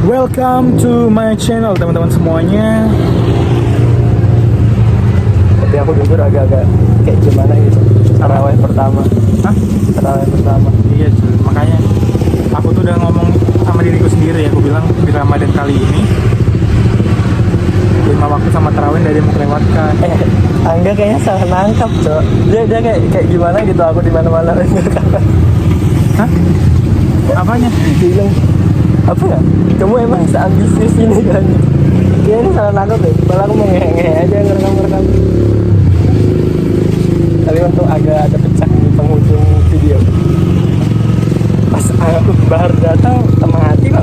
Welcome to my channel teman-teman semuanya. Tapi aku jujur agak-agak kayak gimana gitu. Tarawih pertama. Hah? Tarawih pertama. Iya cuy, makanya aku tuh udah ngomong sama diriku sendiri ya. Aku bilang di Ramadan kali ini 5 waktu sama tarawih gak ada yang mau kelewatkan. Angga kayaknya salah nangkap, Cok. Dia kayak gimana gitu aku di mana-mana. Hah? Apanya? Dia bilang, apa ya? Kamu emang seambisius ini kan? Dia ini salah nangkap deh. Malah aku mau ngehe-ngehe aja ngerekam-ngerekam. Tapi untung agak ada pecah di penghujung video. Pas Bahar datang, sama hati kok.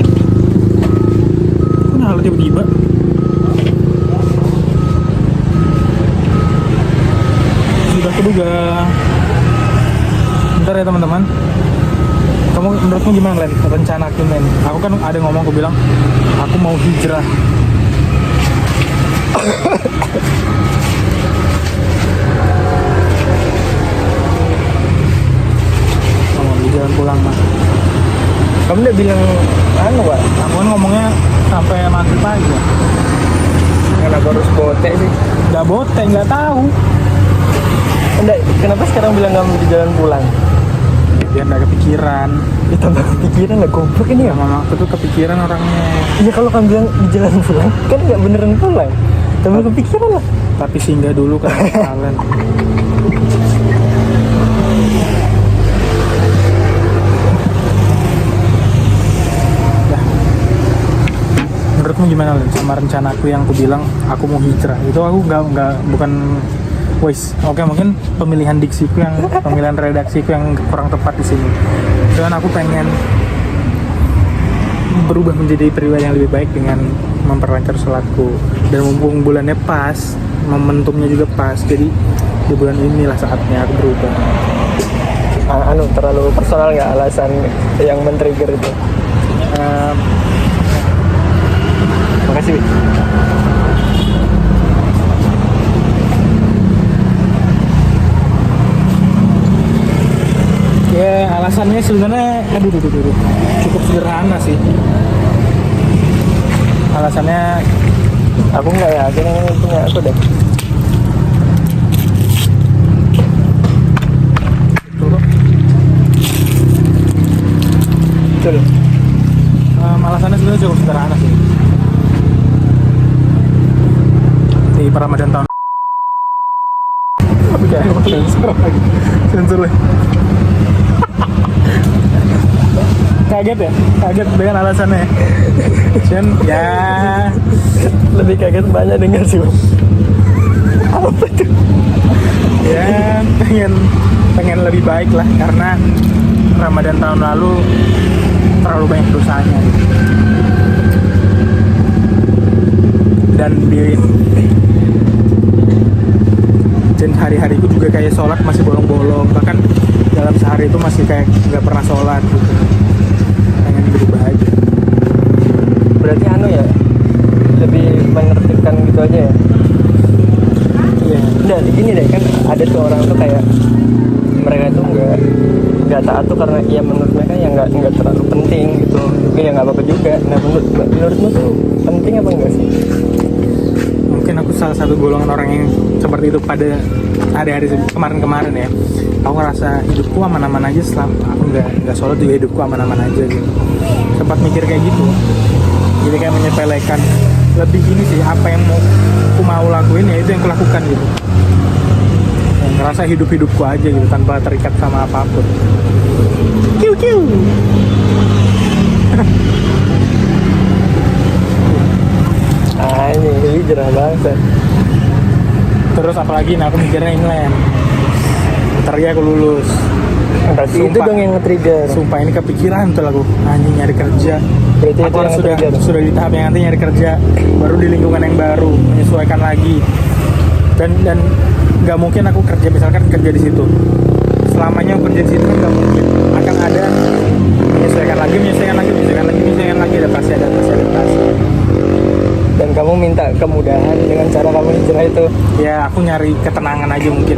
Kenapa tiba-tiba? Sudah keduga. Bentar ya teman-teman. Kamu menurutmu gimana Len? Rencana aku Len? Aku kan ada ngomong, aku bilang aku mau hijrah. Ngomong di jalan pulang mah. Kamu udah bilang, Pak? Aku kan ngomongnya sampai maghrib aja. Kenapa harus botek sih? Gak bote, gak tahu. Enggak, kenapa sekarang bilang kamu di jalan pulang? Biar gak kepikiran. Ya tambah kepikiran lah, goblok ini ya. Mama aku tuh kepikiran orangnya. Iya kalau kamu bilang di jalan pulang, kan nggak beneran pulang. Tambah kepikiran lah. Tapi singgah dulu kan kalian. Menurutmu gimana Len sama rencana aku yang aku bilang aku mau hijrah? Itu aku nggak bukan voice. Oke, mungkin pemilihan diksiku yang pemilihan redaksiku yang kurang tepat di sini. Dan aku pengen berubah menjadi pribadi yang lebih baik dengan memperlancar sholatku. Dan mumpung bulannya pas, momentumnya juga pas. Jadi di bulan inilah saatnya aku berubah. Terlalu personal nggak alasan yang men-trigger itu? Makasih. Ya alasannya sebenarnya aduh, cukup sederhana sih. Alasannya Aku nggak yakin ini punya aku deh. Betul. Alasannya sebenarnya cukup sederhana sih. Di Ramadan tahun sensor lagi. Kaget ya? Kaget dengan alasannya. Dan ya Lebih kaget banyak dengar sih, Bang. Apa tuh? ya pengen lebih baik lah karena Ramadan tahun lalu terlalu banyak dosanya gitu. Dan hari-hariku juga kayak sholat masih bolong-bolong, bahkan dalam sehari itu masih kayak nggak pernah sholat gitu. Pengen berubah aja. Berarti ya, lebih menertibkan gitu aja ya. Iya. Nah, gini deh, kan ada tuh orang tuh kayak mereka tuh nggak taat tuh karena ya menurut mereka ya nggak terlalu penting gitu. Ya nggak apa-apa juga. Nah, menurutmu tuh penting apa enggak sih? Mungkin aku salah satu golongan orang yang seperti itu pada hari-hari kemarin ya. Aku ngerasa hidupku aman-aman aja selama aku nggak sholat juga hidupku aman-aman aja gitu. Sempat mikir kayak gitu. Jadi kayak menyepelekan. Lebih ini sih apa yang aku mau lakuin ya itu yang kulakukan gitu. Dan ngerasa hidup-hidupku aja gitu tanpa terikat sama apapun. Kiu. Ini hijrah banget. Terus apalagi aku mikirnya ini Len. Ntar ya aku lulus. Berarti itu Sumpah. dong yang nge-trigger. Sumpah ini kepikiran tuh aku anjing nyari kerja. Berarti Aku itu yang nge-trigger. sudah di tahap yang nanti nyari kerja baru di lingkungan yang baru menyesuaikan lagi dan nggak mungkin aku kerja misalkan kerja di situ selamanya aku kerja di situ kan nggak mungkin akan ada menyesuaikan lagi ada pasti adaptasi. Dan kamu minta kemudahan dengan cara kamu hijrah itu. Ya aku nyari ketenangan aja mungkin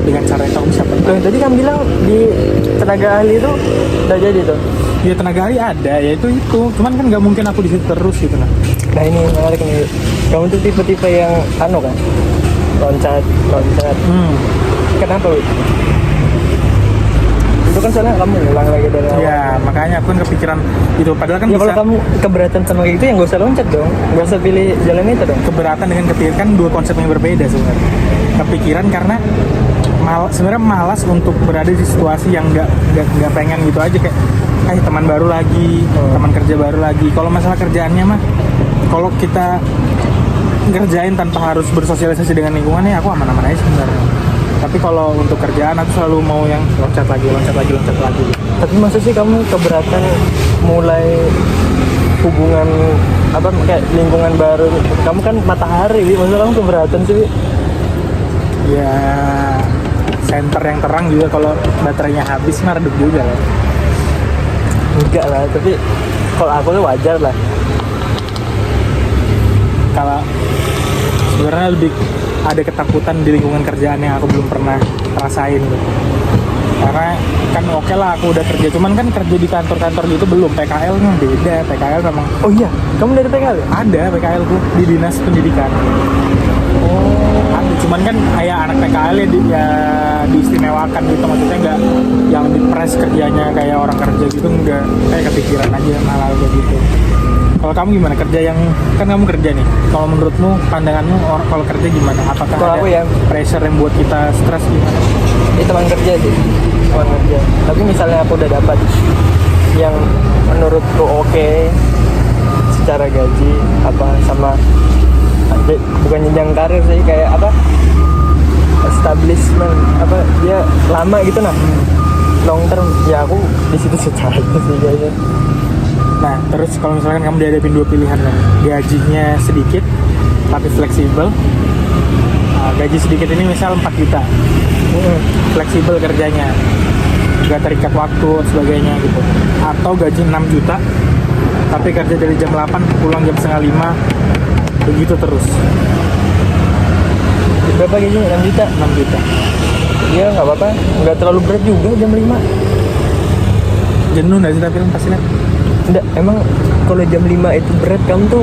dengan cara itu aku bisa Loh, tadi kamu bilang di tenaga ahli itu udah jadi tuh. ya tenaga ahli ada ya itu cuman kan nggak mungkin aku di situ terus gitu nah. Nah ini menarik nih, kamu tuh tipe-tipe yang kan loncat. Kenapa lu? Itu kan soalnya kamu ngulang lagi dari awal. Ya makanya aku kan kepikiran itu padahal kan Ya bisa kalau kamu keberatan sama kayak gitu ya nggak usah loncat dong, nggak usah pilih jalan itu dong. keberatan dengan kepikiran kan dua konsep yang berbeda sebenarnya. Kepikiran karena sebenarnya malas untuk berada di situasi yang nggak pengen gitu aja kayak teman baru lagi, teman kerja baru lagi. Kalau masalah kerjaannya mah kalau kita ngerjain tanpa harus bersosialisasi dengan lingkungannya aku aman-aman aja sebenarnya. Tapi kalau untuk kerjaan aku selalu mau yang loncat lagi. Tapi maksud sih kamu keberatan mulai hubungan apa kayak lingkungan baru? Kamu kan matahari, maksud kamu keberatan sih? Ya center yang terang juga kalau baterainya habis mah redup juga lah. Enggak lah, tapi kalau aku tuh wajar lah. Kalau sebenarnya lebih ada ketakutan di lingkungan kerjaan yang aku belum pernah rasain gitu. Karena kan oke lah aku udah kerja, cuman kan kerja di kantor-kantor gitu belum. PKL nya beda, PKL memang. Oh iya, kamu dari PKL? Ada PKL tuh di dinas pendidikan. Ada, cuman kan kayak anak PKL ya diistimewakan gitu, maksudnya nggak yang dipres kerjanya kayak orang kerja gitu, nggak. Kayak kepikiran aja malah kayak gitu. Kalau kamu gimana kerja yang kan kamu kerja nih? Kalau menurutmu pandanganmu orang kalau kerja gimana? Apakah Kalau ada aku ya pressure yang buat kita stres gimana? Ini teman kerja sih, teman kerja. Tapi misalnya aku udah dapat yang menurutku oke secara gaji apa sama bukan jenjang karir sih, kayak apa establishment apa dia lama gitu nah, long term ya aku di situ secara sih kayaknya. Nah, terus kalau misalkan kamu dihadapin dua pilihan kan, gajinya sedikit tapi fleksibel. Nah, gaji sedikit ini misal 4 juta, fleksibel kerjanya, nggak terikat waktu sebagainya gitu. Atau gaji 6 juta tapi kerja dari jam 8 pulang jam setengah 5, begitu terus. Berapa gajinya? 6 juta? 6 juta. Iya nggak apa-apa, nggak terlalu berat juga jam 5. Jenuh nggak sih tapi kan pasti kan? Enggak, emang kalau jam 5 itu berat, kamu tuh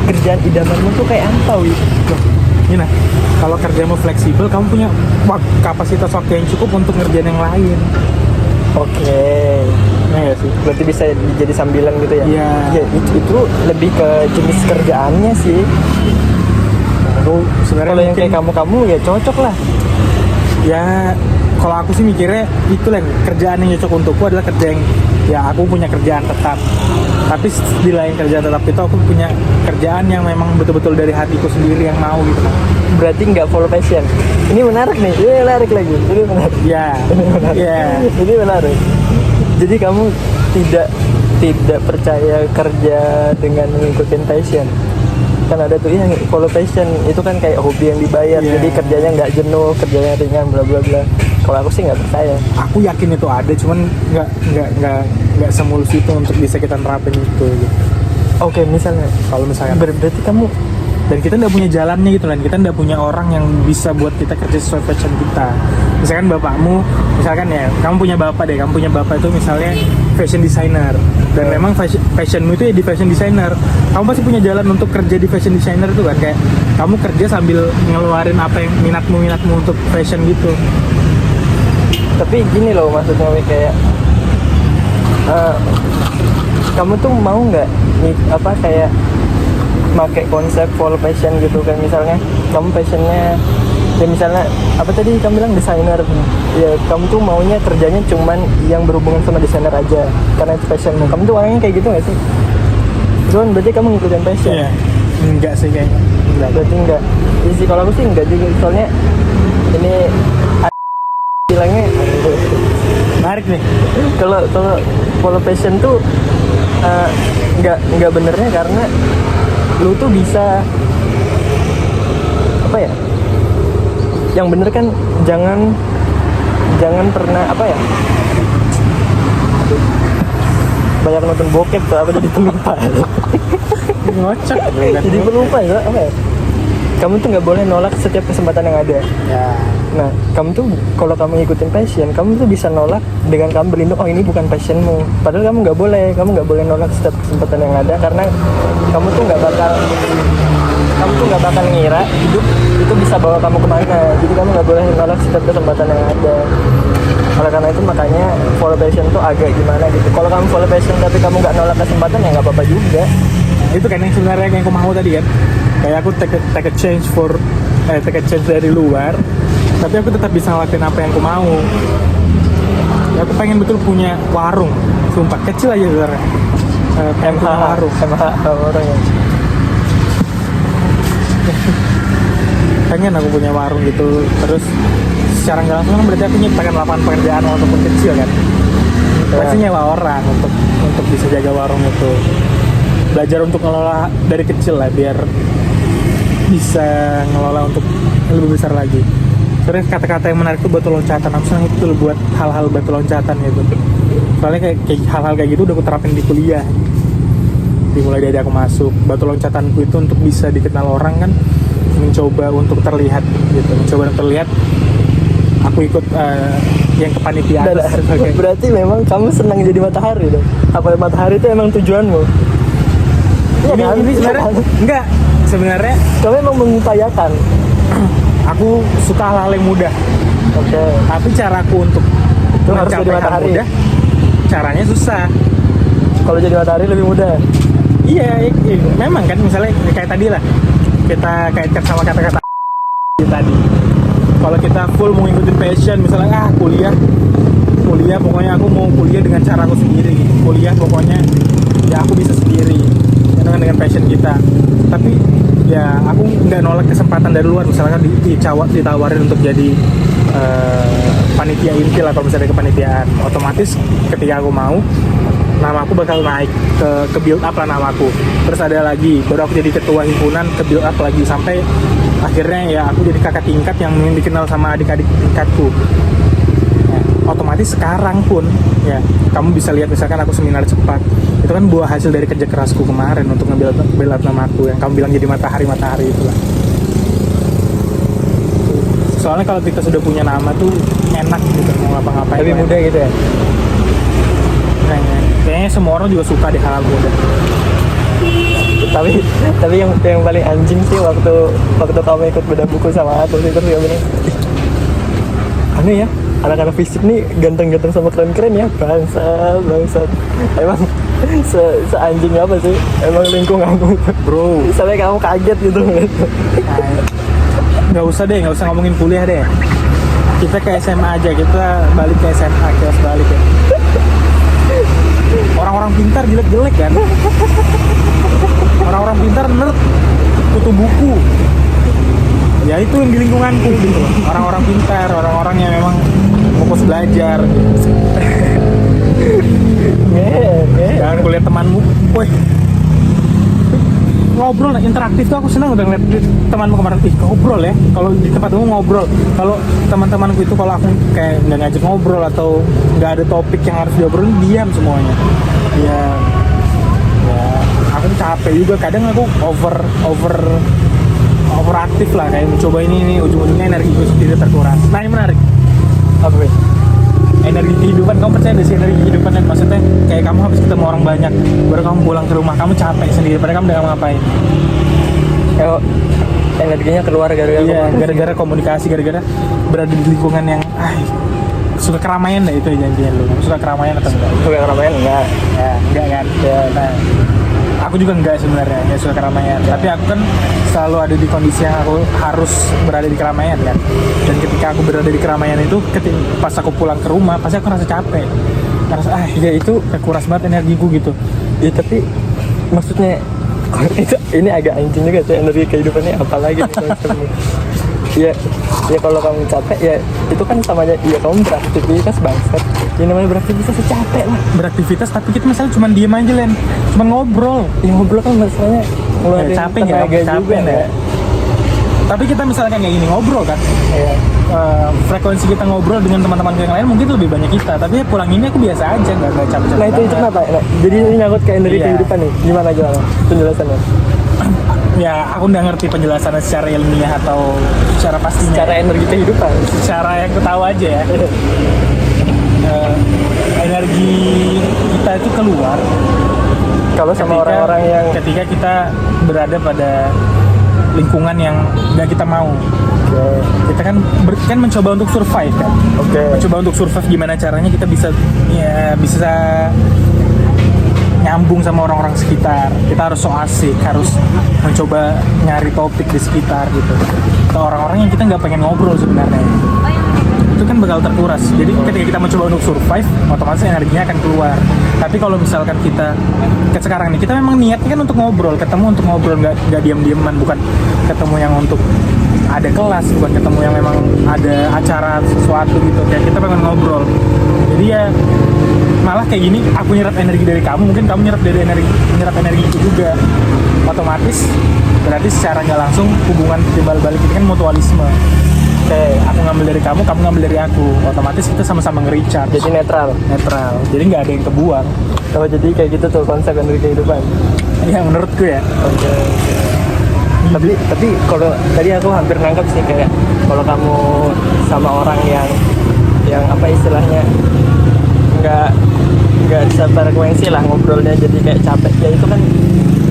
kerjaan idamanmu tuh kayak ampau gitu. Gini, kalau kerjamu fleksibel, kamu punya kapasitas waktu yang cukup untuk ngerjain yang lain. Oke. Nah ya sih. Berarti bisa jadi sambilan gitu ya? Iya. Ya, itu lebih ke jenis kerjaannya sih. Aku sebenarnya Kalau yang mungkin- kayak kamu ya cocok lah. Ya kalau aku sih mikirnya itu lah, kerjaan yang cocok untukku adalah kerja yang ya aku punya kerjaan tetap, tapi di lain kerjaan tetap itu aku punya kerjaan yang memang betul-betul dari hatiku sendiri yang mau gitu kan. Berarti nggak follow passion. Ini menarik nih, ini menarik lagi. Ini menarik. Ya ya Ini menarik. Jadi kamu tidak percaya kerja dengan mengikuti passion. Kan ada tuh yang follow passion itu kan kayak hobi yang dibayar. Yeah. Jadi kerjanya nggak jenuh, kerjanya ringan, bla bla bla. Kalau aku sih nggak percaya. aku yakin itu ada, cuman nggak semulus itu untuk bisa kita terapin itu gitu. Oke, misalnya Kalau misalnya berarti kamu dan kita nggak punya jalannya gitu kan, kita nggak punya orang yang bisa buat kita kerja sesuai passion kita. Misalkan bapakmu, misalkan ya kamu punya bapak itu misalnya fashion designer, dan memang fashionmu itu ya di fashion designer, kamu pasti punya jalan untuk kerja di fashion designer itu kan, kayak kamu kerja sambil ngeluarin apa yang minatmu untuk fashion gitu. tapi gini loh maksudnya Wi, kayak kamu tuh mau nggak nih apa kayak pakai konsep follow passion gitu kan, misalnya kamu passionnya ya misalnya apa tadi kamu bilang desainer ya, kamu tuh maunya kerjanya cuman yang berhubungan sama desainer aja karena itu passionmu. Kamu tuh orangnya kayak gitu nggak sih? Cuman berarti kamu ngikutin passion. Iya, enggak sih kayaknya. Enggak. Berarti enggak. Iya sih, kalau aku sih enggak juga, soalnya ini bilangnya Menarik nih. kalau follow passion tuh nggak benernya karena lu tuh bisa apa ya, yang bener kan jangan pernah apa ya, banyak nonton bokep tuh aku jadi pelupa. Ngocak Jadi pelupa ya apa ya? Kamu tuh nggak boleh nolak setiap kesempatan yang ada. ya. Nah, kamu tuh kalau kamu ngikutin passion, kamu tuh bisa nolak dengan kamu berlindung. Oh ini bukan passionmu. Padahal kamu nggak boleh nolak setiap kesempatan yang ada karena kamu tuh nggak bakal ngira hidup itu bisa bawa kamu kemana. Jadi kamu nggak boleh nolak setiap kesempatan yang ada. Oleh karena itu makanya follow passion tuh agak gimana gitu. Kalau kamu follow passion tapi kamu nggak nolak kesempatan ya nggak apa-apa juga. Itu kan yang sebenarnya yang aku mau tadi kan, kayak aku take a change dari luar, tapi aku tetap bisa ngelakuin apa yang aku mau. Ya, aku pengen betul punya warung, sumpah kecil aja sebenarnya. Pengen punya warung. Orangnya. Pengen aku punya warung gitu, terus secara nggak langsung kan berarti aku nyiptakan lapangan pekerjaan walaupun kecil kan. Pasti nyewa orang untuk bisa jaga warung itu. Belajar untuk ngelola dari kecil lah biar bisa ngelola untuk lebih besar lagi. Terus kata-kata yang menarik tuh batu loncatan. Aku senang itu buat hal-hal batu loncatan gitu. Soalnya kayak hal-hal kayak gitu udah aku terapin di kuliah. Dimulai dari aku masuk, batu loncatanku itu untuk bisa dikenal orang kan, mencoba untuk terlihat gitu. Mencoba untuk terlihat. Aku ikut yang kepanitiaan. Berarti memang kamu senang jadi matahari dong? Apa matahari itu emang tujuanmu? Ini sebenarnya enggak, sebenarnya kamu emang mengupayakan. Aku suka hal-hal yang mudah. Oke. Tapi caraku untuk Itu harus jadi mencapai hal matahari. mudah, caranya susah. Kalau jadi matahari lebih mudah. Iya, memang kan misalnya kayak tadi lah, kita kaitkan sama kata-kata tadi. Kalau kita full mau ngikutin passion, misalnya kuliah pokoknya aku mau kuliah dengan caraku sendiri. Kuliah pokoknya ya aku bisa sendiri dengan passion kita. Tapi ya aku nggak nolak kesempatan dari luar, misalkan ditawarin untuk jadi panitia inti lah, kalau misalnya kepanitiaan, otomatis ketika aku mau, nama aku bakal naik ke build up lah namaku. Terus ada lagi, baru aku jadi ketua himpunan, ke build up lagi sampai akhirnya ya aku jadi kakak tingkat yang dikenal sama adik-adik tingkatku. Ya, otomatis sekarang pun ya kamu bisa lihat misalkan aku seminar cepat, itu kan buah hasil dari kerja kerasku kemarin untuk nge-build up namaku yang kamu bilang jadi matahari itulah. Soalnya kalau kita sudah punya nama tuh enak gitu mau ngapa-ngapain. Lebih mudah gitu ya. Kayaknya semua orang juga suka deh hal mudah. Tapi yang paling anjing sih waktu kamu ikut bedah buku sama aku sih, terus ya bener. Aneh ya, anak-anak fisik nih ganteng-ganteng sama keren-keren ya, bangsat. Emang seanjing apa sih? Emang lingkunganmu Bro, sampai kamu kaget gitu. nggak usah ngomongin kuliah deh. Kita ke SMA aja, kita balik ke SMA, kelas balik ya. Orang-orang pintar jelek-jelek kan. Orang-orang pintar nerd, kutu buku. Ya itu yang di lingkunganku gitu. Orang-orang pintar, orang-orang yang memang fokus belajar. Jangan kulihat temanmu, woi ngobrol interaktif tuh, aku senang udah ngeliat temanmu kemarin, ngobrol ya, kalau di tempat umum ngobrol. Kalau teman-temanku itu kalau aku kayak nggak ngajak ngobrol atau nggak ada topik yang harus diobrolin, diam semuanya. Ya aku capek juga, kadang aku overaktif lah, kayak mencoba ini ujung-ujungnya energiku sendiri terkuras. Nah ini menarik. Apa ya? Energi kehidupan, kamu percaya gak sih energi kehidupan? Dan maksudnya kayak kamu habis ketemu orang banyak, baru kamu pulang ke rumah, kamu capek sendiri, padahal kamu udah ngapain? Energinya keluar gara-gara Gara-gara komunikasi, gara-gara berada di lingkungan yang suka keramaian deh, itu janjian lu. Suka keramaian atau enggak? Suka keramaian enggak? Ya, enggak kan? Ya, nah, aku juga enggak sebenarnya, ya suka keramaian. Tapi aku kan selalu ada di kondisi yang aku harus berada di keramaian kan. Dan ketika aku berada di keramaian itu, pas aku pulang ke rumah, pasti aku ngerasa capek. Ngerasa, ya itu kekuras banget energiku gitu. Ya tapi maksudnya ini agak anjing juga sih, energi kehidupannya apalagi nih konsepnya. Ya kalau kamu capek ya itu kan sama aja ya kamu beraktivitas bangsat. Ya namanya beraktivitas capek lah. Beraktivitas tapi kita misalnya cuma diem aja Len, cuma ngobrol. Ya ngobrol kan masalahnya ngeluarin Capek tenaga nggak? juga Capek ya. Tapi kita misalkan kayak gini ngobrol kan, Iya. frekuensi kita ngobrol dengan teman-teman yang lain mungkin lebih banyak kita. Tapi pulang ini aku biasa aja, nggak capek-capek. Nah itu banget. kenapa? Nah, jadi ini nyangkut ke energi Iya. kehidupan nih. Gimana penjelasannya? Ya aku nggak ngerti penjelasannya secara ilmiah atau secara pastinya. Cara energi kehidupan. Secara yang aku tahu aja ya. Energi kita itu keluar Kalau sama orang-orang yang ketika kita berada pada lingkungan yang nggak kita mau. Kita kan mencoba untuk survive kan. Mencoba untuk survive gimana caranya kita bisa nyambung sama orang-orang sekitar. Kita harus so asik, harus mencoba nyari topik di sekitar gitu. Atau orang-orang yang kita nggak pengen ngobrol sebenarnya. Itu kan bakal terkuras. Jadi ketika kita mencoba untuk survive, otomatis energinya akan keluar. Tapi kalau misalkan kita sekarang nih, kita memang niatnya kan untuk ngobrol, ketemu untuk ngobrol, nggak diam-diaman, bukan ketemu yang untuk ada kelas, bukan ketemu yang memang ada acara sesuatu gitu. Kayak kita pengen ngobrol. Jadi ya malah kayak gini, aku nyerap energi dari kamu, mungkin kamu nyerap energi itu juga. Otomatis berarti secara nggak langsung hubungan timbal balik ini kan mutualisme. Aku ngambil dari kamu ngambil dari aku. Otomatis kita sama-sama nge-recharge. jadi netral. Jadi nggak ada yang kebuang. Oh jadi kayak gitu tuh konsep energi kehidupan. Ya menurutku ya. Oke. Tapi kalau tadi aku hampir nangkep sih kayak kalau kamu sama orang yang apa istilahnya nggak frekuensi lah ngobrolnya, jadi kayak capek ya, itu kan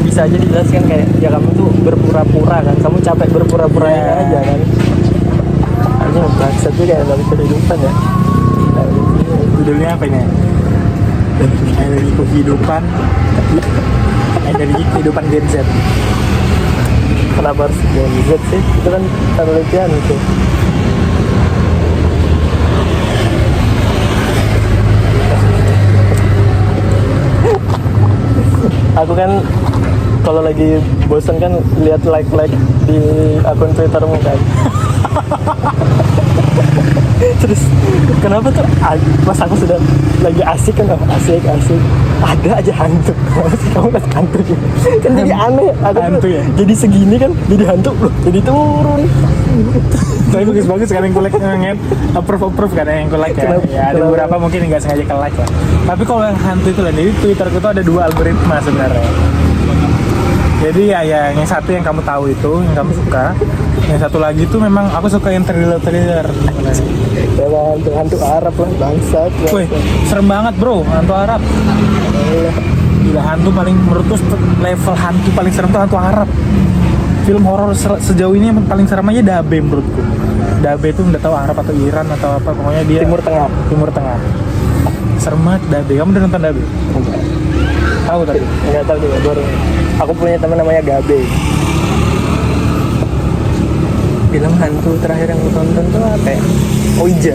bisa aja dijelaskan kayak ya kamu tuh berpura-pura kan, kamu capek berpura-pura aja kan. Ini maksud juga ya dari kehidupan ya. Judulnya apa ini? Energi kehidupan. Energi kehidupan Gen Z. Kenapa harus Gen Z sih? Itu kan penelitian itu. Aku kan kalau lagi bosan kan lihat like di akun Twittermu kan. Terus kenapa tuh pas aku sudah lagi asik kan, asik ada aja hantu. Sih kamu kan hantu juga kan, jadi aneh aku Hantu ya? jadi segini kan jadi hantu loh, jadi turun. Tapi bagus-bagus kan yang ku like, approve kan yang ku like ya. Kenapa? Ya ada beberapa mungkin nggak sengaja ke like ya. Tapi kalau yang hantu itu lah, jadi Twitterku itu ada 2 algoritma sebenarnya. Jadi ya yang satu yang kamu tahu itu, yang kamu suka. Yang satu lagi tuh memang aku suka yang thriller. Hantu Arab lah, bangsat. Wih, serem banget bro, hantu Arab. Gila, hantu paling menurutku level hantu paling serem tuh hantu Arab. Film horor sejauh ini yang paling serem aja Dabe menurutku. Dabe itu nggak tahu Arab atau Iran atau apa, pokoknya dia Timur Tengah. Serem banget Dabe. Kamu udah nonton Dabe? Tahu tadi? Nggak tahu juga, baru aku punya teman namanya Gabe. Film hantu terakhir yang aku tonton tuh apa ya? Ouija.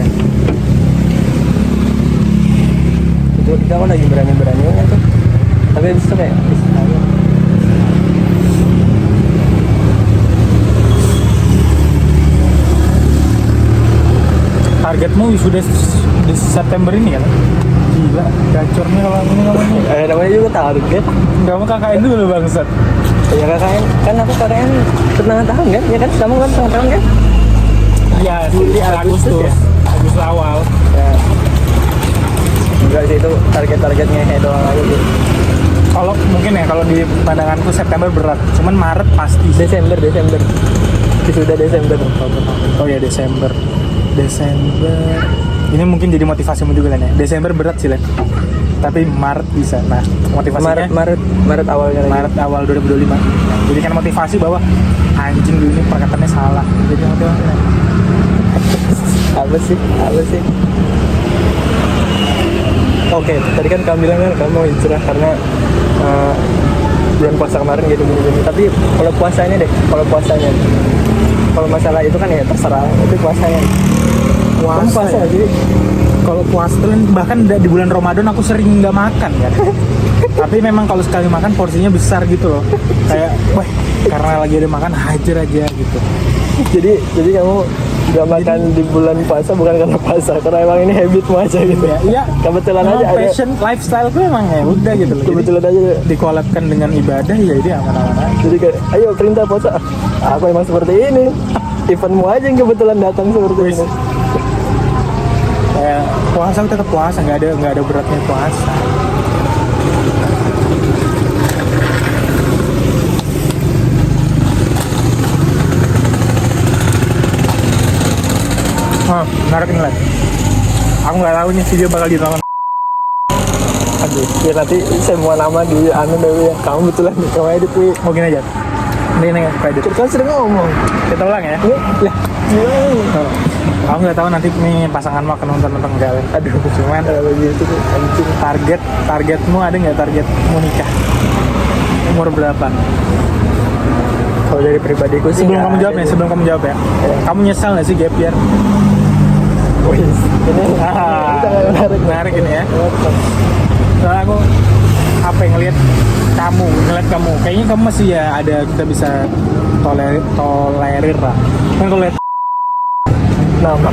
Itu kita kan lagi berani-beraninya tuh, tapi abis itu kayak Targetmu sudah di September ini kan? Gila, gacornya kalau ini ngomongnya. namanya juga target. Kamu KKN dulu bangsat. Ya KKN, kan aku KKN pertengahan tahun kan? Ya kan, kamu kan pertengahan tahun kan? Iya, Juli, Agustus ya? Agustus awal. Ya. Enggak sih, itu targetnya doang aja gitu. Kalau mungkin ya, kalau di pandanganku September berat, cuman Maret pasti. Desember. Sudah Desember. Oh ya Desember. Ini mungkin jadi motivasimu juga kan ya. Desember berat sih Len. Tapi Maret bisa. Nah, motivasinya Maret awalnya lagi. Maret awal 2025. Jadi kan motivasi bahwa anjing dulu ini perkataannya salah. Jadi motivasinya. Apa sih? Oke, tadi kan kamu bilang kan kamu mau hijrah karena bulan puasa kemarin gitu gini. Tapi kalau puasanya, kalau masalah itu kan ya terserah, itu puasanya. Puasa ya? jadi Kalau puasa tuh bahkan di bulan Ramadan aku sering nggak makan kan. Tapi memang kalau sekali makan porsinya besar gitu loh. Kayak, wah karena lagi ada makan hajar aja gitu. jadi kamu Gak makan di bulan puasa bukan karena puasa, karena emang ini habitmu aja gitu. Iya, Kebetulan emang aja ada. passion lifestyle gue emang ya udah gitu loh. Kebetulan aja. Dikolabkan dengan ibadah ya dia aman-aman aja. Jadi kayak, ayo perintah puasa. Aku emang seperti ini. Eventmu aja yang kebetulan datang seperti ini. Kayak puasa tetap puasa, nggak ada beratnya puasa. Menarik nih lah. Aku nggak tahu nih video bakal ditonton. Aduh, ya nanti semua nama di anu deh ya. Kamu betulan nih, kamu edit nih. Mau gini aja. Ini edit. Kan sering ngomong. Kita ulang ya. Lah, gimana? Aku nggak tahu nanti nih pasangan mau nonton enggak. Aduh, cuman Gitu tuh, anjing. targetmu ada nggak targetmu nikah? Umur berapa? Kalau dari pribadiku sih Sebelum nggak kamu jawab ada ya, sih. sebelum kamu jawab ya. Kamu nyesal nggak sih gap year? Wih, ini Menarik, menarik ini ya. Soalnya aku apa yang ngeliat kamu, kayaknya kamu masih ya ada kita bisa tolerir lah. Kan kalau lihat nama.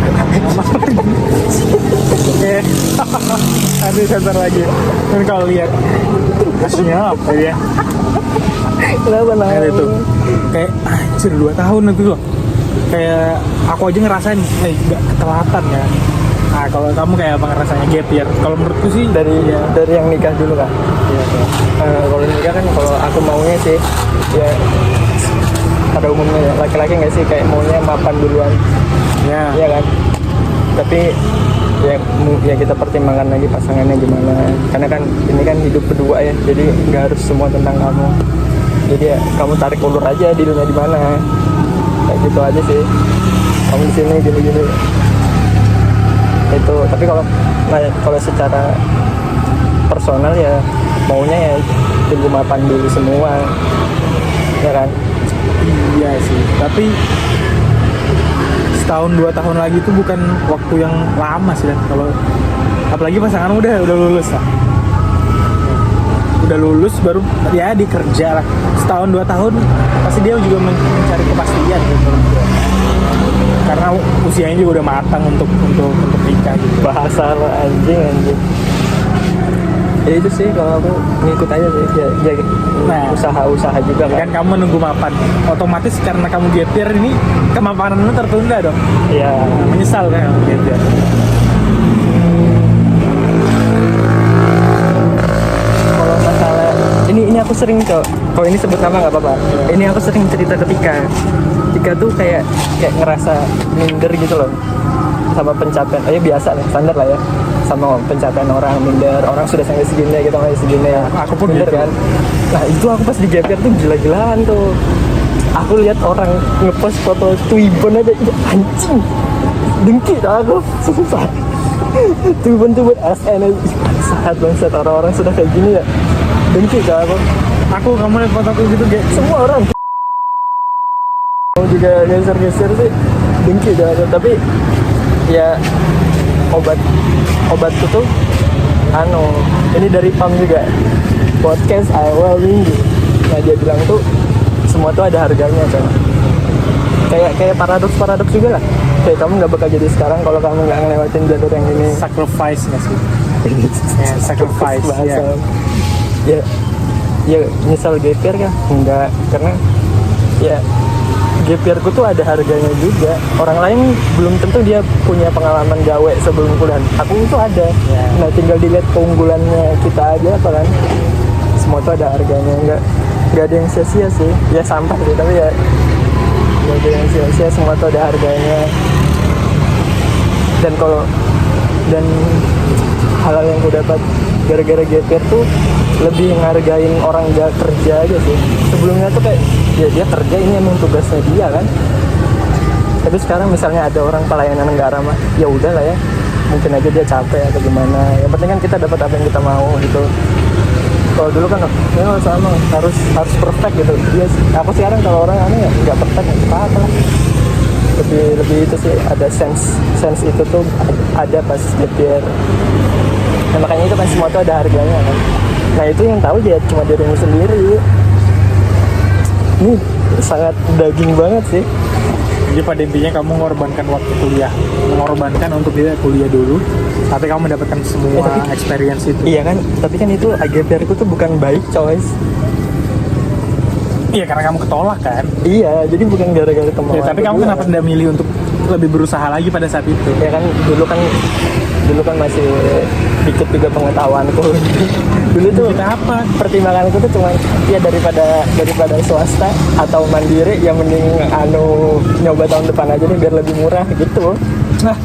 aduh sensor lagi. Kan kalau lihat aslinya apa ya? Kenapa nama? Kayak itu, kayak anjir 2 tahun itu loh. Kayak aku aja ngerasain, nggak ketelatan ya. Nah kalau kamu kayak apa ngerasanya gap year? Kalau menurutku sih Dari yang nikah dulu kan. iya. Kalau nikah kan kalau aku maunya sih ya pada umumnya ya laki-laki nggak sih kayak maunya mapan duluan, Ya. ya kan. Tapi ya kita pertimbangkan lagi pasangannya gimana. Karena kan ini kan hidup berdua ya, jadi nggak harus semua tentang kamu. Jadi ya kamu tarik ulur aja di dunia di mana. Kayak gitu aja sih. Kamu di sini gini-gini. Itu tapi kalau secara personal ya maunya ya tunggu mapan dulu semua, ya kan. Iya sih, tapi setahun 2 tahun lagi itu bukan waktu yang lama sih kan. Kalau apalagi pasangan udah lulus lah, udah lulus baru ya dikerja lah. Setahun 2 tahun pasti dia juga mencari kepastian gitu menurut gue. Karena usianya juga udah matang untuk nikah gitu. Bahasa lo anjing. Ya itu sih kalau aku ngikut aja sih ya Nah, usaha juga kan kamu menunggu mapan, otomatis karena kamu gap year ini kemapananmu tertunda dong. ya Menyesal kan kamu gap year. kalau masalah ini aku sering kalau ini sebut nama nggak apa-apa. Ini aku sering cerita ketika tuh kayak ngerasa minder gitu loh sama pencapaian. Biasa lah, standar lah ya, sama pencapaian orang, minder orang sudah sampai segini gitu, sampai segini ya. Aku pun minder gitu. kan. Nah itu aku pas di gap year tuh gila-gilaan tuh. Aku lihat orang ngepost foto Twibbon aja, ya, anjing dengki tau aku, susah. Twibbon SN aja, bangsat orang-orang sudah kayak gini ya, dengki tau aku. Kamu lihat fotoku gitu kayak Semua orang mau juga geser-geser sih, dengki tau aku. Tapi ya obatku tuh ini dari PAM juga, podcast awal minggu. Nah dia bilang tuh semua tuh ada harganya kan. Kayak paradoks juga lah. Kayak kamu nggak bakal jadi sekarang kalau kamu nggak ngelewatin jalur yang ini. sacrifice nggak sih? Ya, sacrifice. Bahasa. Ya. Ya misal gap year kan enggak, karena ya gap yearku tuh ada harganya juga. Orang lain belum tentu dia punya pengalaman gawe sebelum kuliah, aku tuh ada. Nah tinggal dilihat keunggulannya kita aja apa kan. Semua tuh ada harganya, nggak ada yang sia-sia sih. Ya sampah sih, tapi ya nggak ada yang sia-sia, semua tuh ada harganya. Dan hal yang gue dapat gara-gara gap year tuh lebih ngargain orang gak kerja aja sih. Sebelumnya tuh kayak dia kerja, ini emang tugasnya dia kan. Tapi sekarang misalnya ada orang pelayanan negara mah ya udah lah ya, mungkin aja dia capek atau gimana, yang penting kan kita dapat apa yang kita mau gitu. Kalau dulu kan ya sama harus perfect gitu. Aku sekarang kalau orang aneh ya nggak perfect nggak apa-apa. Lebih itu sih, ada sense itu tuh ada pas gap year. Nah, makanya itu kan semua tuh ada harganya kan. Nah itu yang tahu dia cuma dirimu sendiri. Ini sangat daging banget sih. Jadi pada intinya kamu mengorbankan waktu kuliah, mengorbankan untuk dia kuliah dulu, tapi kamu mendapatkan semua experience itu. Iya kan, tapi kan itu AGPR ku tuh bukan baik choice. Iya, karena kamu ketolak kan. Iya, jadi bukan gara-gara kemauan. Ya, tapi kamu kedua, kenapa tidak milih untuk lebih berusaha lagi pada saat itu? Ya kan dulu kan masih dikit juga pengetahuanku. Dulu tuh Kita apa? pertimbanganku tuh cuma ya daripada swasta atau mandiri yang mending nyoba tahun depan aja nih biar lebih murah gitu. Nah,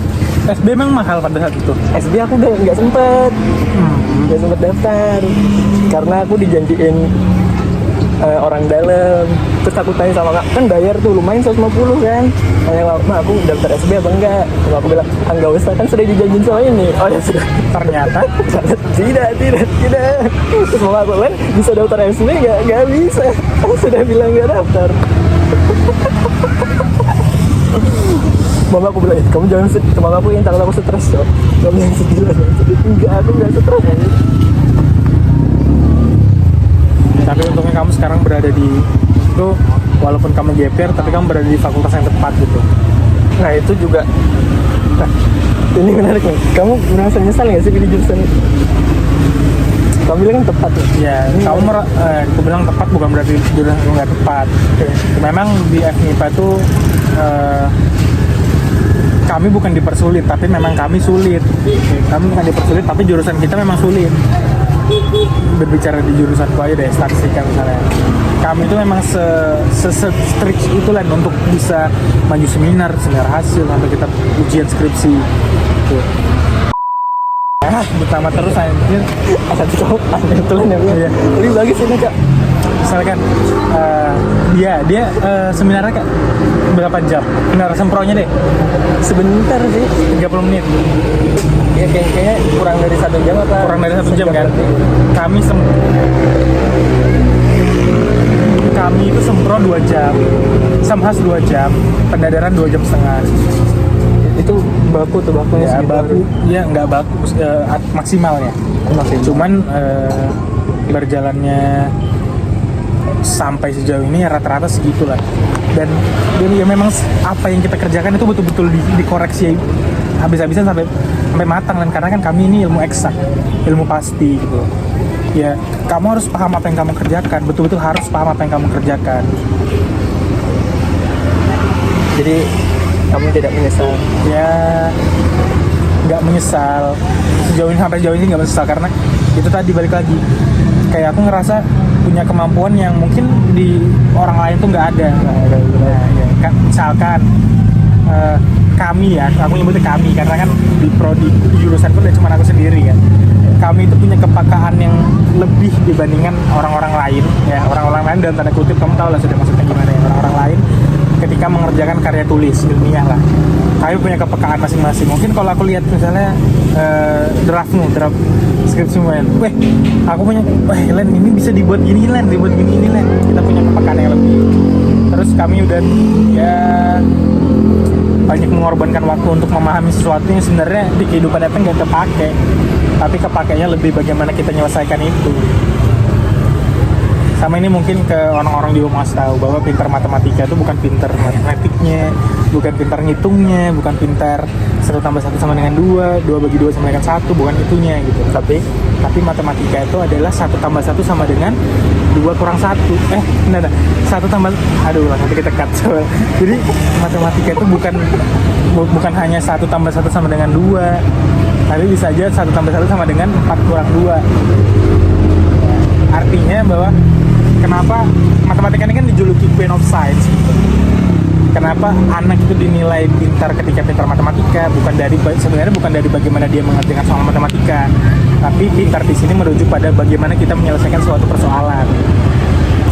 SB memang mahal pada saat itu. SB aku nggak sempet daftar karena aku dijanjiin orang dalam. Terus aku tanya sama kak, kan bayar tuh lumayan 150 kan. Tanya ma, aku daftar SB apa enggak? Sama aku bilang, enggak usah, kan sudah dijanjiin sama ini. Oh ya sudah. Ternyata tidak. Terus mama aku kan bisa daftar SB nggak bisa. Aku sudah bilang nggak daftar. Mama aku bilang, kamu jangan sedih. Mama aku yang takut aku stres kok. Kamu yang sedih lah. Enggak, aku nggak stres. tapi untungnya kamu sekarang berada di itu, walaupun kamu GPR tapi kamu berada di fakultas yang tepat gitu. Nah itu juga. Nah, ini menarik nih. Kamu merasa nyesal nggak sih pilih jurusan? Kamu bilang kan tepat nih. Ya, kamu aku bilang tepat bukan berarti jurusan kamu nggak tepat. Memang di FMIPA itu kami bukan dipersulit, tapi memang kami sulit. Kami bukan dipersulit, tapi jurusan kita memang sulit. Berbicara di jurusanku aja deh, statistika misalnya. Kami itu memang strict itu lah untuk bisa maju seminar hasil sampai kita ujian skripsi. Tuh. Pertama terus anjir. Asal kau aneh betul ya. Iya. Lebih bagus ini kak. Misalkan dia seminarnya Kak, berapa jam? Seminar sempronya deh Sebentar sih. 30 menit. Ya kayaknya kurang dari 1 jam apa? Kurang dari 1 jam kan. lebih. Kami itu sempro 2 jam, Samhas 2 jam, pendadaran 2 jam setengah. Itu baku tuh bakunya Ya segitu. baku, ya nggak baku maksimalnya. Cuman berjalannya sampai sejauh ini ya rata-rata segitulah. Dan ya memang apa yang kita kerjakan itu betul-betul dikoreksi habis-habisan sampai matang, dan karena kan kami ini ilmu eksak, ilmu pasti gitu. Ya kamu harus paham apa yang kamu kerjakan, betul-betul harus paham apa yang kamu kerjakan. Jadi kamu tidak menyesal? Ya nggak menyesal sampai sejauh ini nggak menyesal, karena itu tadi balik lagi kayak aku ngerasa punya kemampuan yang mungkin di orang lain tuh nggak ada. Nah, ya, kan, misalkan kami ya, aku nyebutnya kami karena kan di prodi di jurusan pun cuma aku sendiri kan. Kami itu punya kepekaan yang lebih dibandingkan orang-orang lain ya, orang-orang lain dalam tanda kutip, kamu tahu lah sudah maksudnya gimana ya, orang-orang lain ketika mengerjakan karya tulis ilmiah lah, kami punya kepekaan masing-masing. Mungkin kalau aku lihat misalnya draft skripsi Len, aku punya, Len ini bisa dibuat gini Len, kita punya kepekaan yang lebih. Terus kami udah ya banyak mengorbankan waktu untuk memahami sesuatu yang sebenarnya di kehidupan nyata nggak kepake, tapi kepakainya lebih bagaimana kita menyelesaikan itu. Sama ini mungkin ke orang-orang di rumah tahu bahwa pintar matematika itu bukan pintar matematiknya, bukan pintar ngitungnya, bukan pintar 1 tambah 1 sama dengan 2, 2 bagi 2 sama dengan 1, bukan itunya gitu. Tapi matematika itu adalah 1 tambah 1 sama dengan 2 kurang 1. 1 tambah, nanti kita cut. Jadi matematika itu bukan hanya 1 tambah 1 sama dengan 2, tapi bisa aja 1 tambah 1 sama dengan 4 kurang 2. Artinya bahwa kenapa matematika ini kan dijuluki Queen of Science gitu. Kenapa anak itu dinilai pintar ketika pintar matematika, sebenarnya bukan dari bagaimana dia mengerjakan soal matematika, tapi pintar di sini merujuk pada bagaimana kita menyelesaikan suatu persoalan.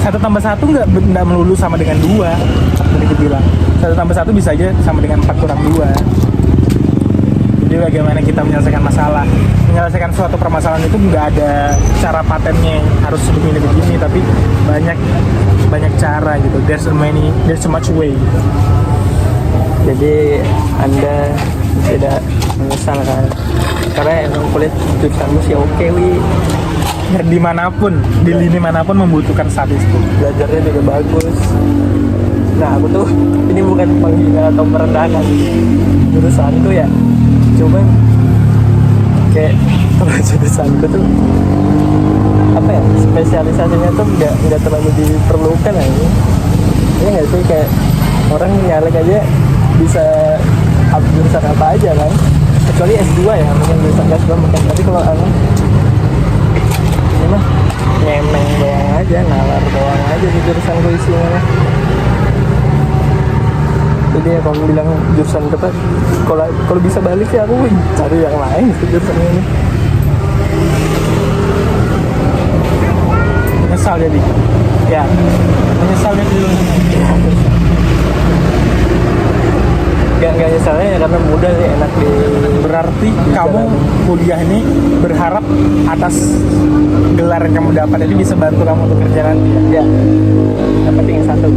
1 tambah 1 nggak melulu sama dengan 2, seperti aku bilang. 1 tambah 1 bisa aja sama dengan 4 kurang 2. Jadi bagaimana kita menyelesaikan masalah, menyelesaikan suatu permasalahan itu nggak ada cara patennya harus begini, tapi banyak cara gitu. There's so much way. Jadi Anda tidak menyesal kan? Karena emang kulit jurusanmu sih oke wi. Dimanapun, di lini manapun membutuhkan statistik. Belajarnya juga bagus. Nah aku tuh ini bukan menghina atau merendahkan jurusan tuh ya, cuman kayak kalau jurusanku tuh apa ya, spesialisasinya tuh nggak terlalu diperlukan aja. Iya nggak sih, kayak orang nyalek aja bisa jurusan apa aja kan, kecuali S2 ya, mungkin jurusan S2 mungkin. Tapi kalau ini mah ngemeng doang aja, nalar doang aja di jurusan gue isinya. Jadi ya kalau bilang jurusan apa, kalau bisa balik sih aku cari yang lain sih jurusan ini. Menyesal jadi. Ya, Menyesal jadi dulu. gak nyesalnya ya karena mudah sih, enak di. Berarti kamu kuliah ini berharap atas gelar yang kamu dapat ini bisa bantu kamu untuk kerja nanti ya? Ya, yang penting satu.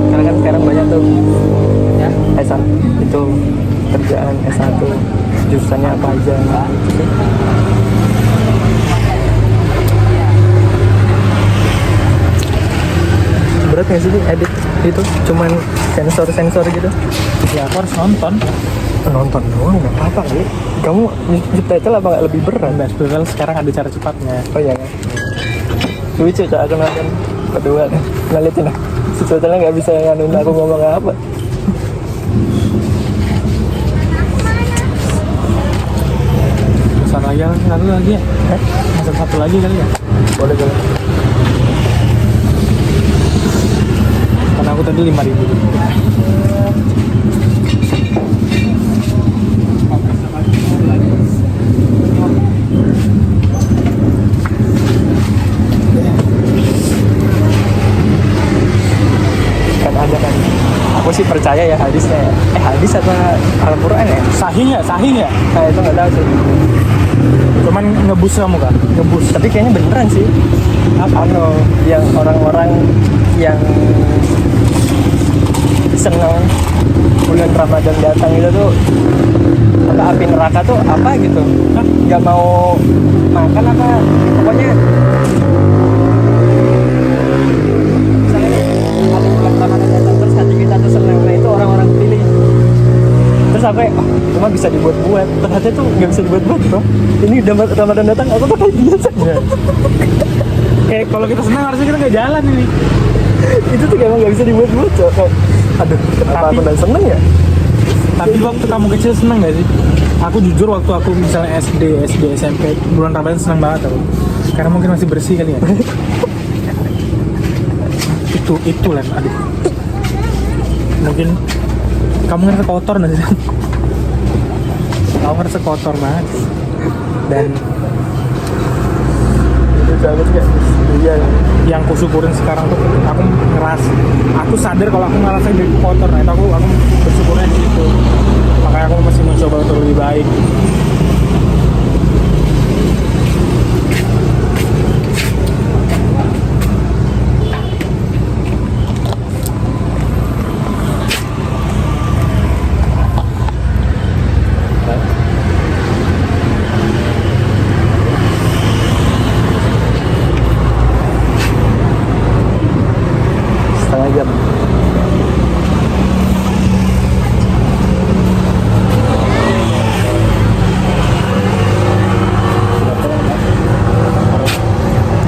Karena kan sekarang banyak tuh Ya. S1 itu kerjaan S1 jurusannya apa aja gitu. Berat nggak sih edit itu, cuman sensor gitu? Ya aku harus nonton. Nonton doang nggak apa-apa kali. Kamu subtitle apa nggak lebih berat? Dan sebetulnya sekarang ada cara cepatnya. Oh iya kan? Lucu cak, aku nonton kedua nih. Nah liatin lah, subtitle nggak bisa nganuin aku ngomong apa. Pesan lagi, satu lagi ya? Pesan satu lagi kali ya? Boleh. Karena aku tadi 5.000. Kan ada kan, aku sih percaya ya hadisnya ya. Hadis apa Al-Quran ya? Sahih nggak? Sahih nggak? Nah itu nggak tahu sih. Cuman ngebus kamu kan? Ngebus, tapi kayaknya beneran sih. Apa yang orang-orang yang seneng bulan Ramadan datang itu tuh apa, api neraka tuh apa gitu? Hah? Nggak mau makan apa? Pokoknya misalnya ada bulan Ramadan datang terus hati kita tuh seneng, nah itu orang-orang pilih. Terus aku kayak, itu mah bisa dibuat-buat. Ternyata tuh nggak bisa dibuat-buat bro. Ini udah Ramadan datang, aku tuh kayak biasa. Iya. Kayak kalau kita senang harusnya kita nggak jalan ini. Itu tuh emang nggak bisa dibuat-buat cok. Kayak, aduh, kenapa Tapi- aku udah seneng ya? Tapi waktu kamu kecil seneng nggak sih? Aku jujur waktu aku misalnya SD, SMP, bulan Ramadan seneng banget aku. Karena mungkin masih bersih kali ya. itu Len, aduh. Mungkin kamu ngerasa kotor nanti. Kamu ngerasa kotor banget sih. Dan Itu banget kayak, iya. yang kusyukurin sekarang tuh aku sadar kalau aku ngerasain diri kotor, nah itu aku bersyukurnya di situ. Makanya aku masih mencoba untuk lebih baik. Setengah jam.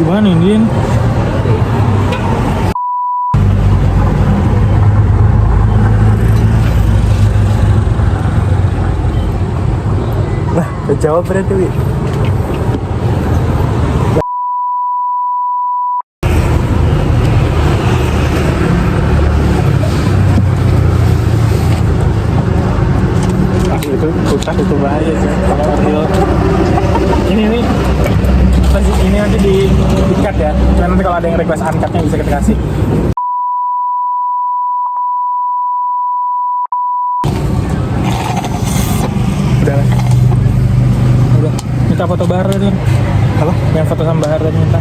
Gimana ini Din? Nah, kejawab berarti Wi. Itu kulkas itu bahaya sih kalau real. Ini ini nanti di cut ya. Cuma nanti kalau ada yang request uncutnya bisa kita kasih. Udah lah. Udah. Minta foto Bahar tadi. Apa? Yang foto sama Bahar tadi minta.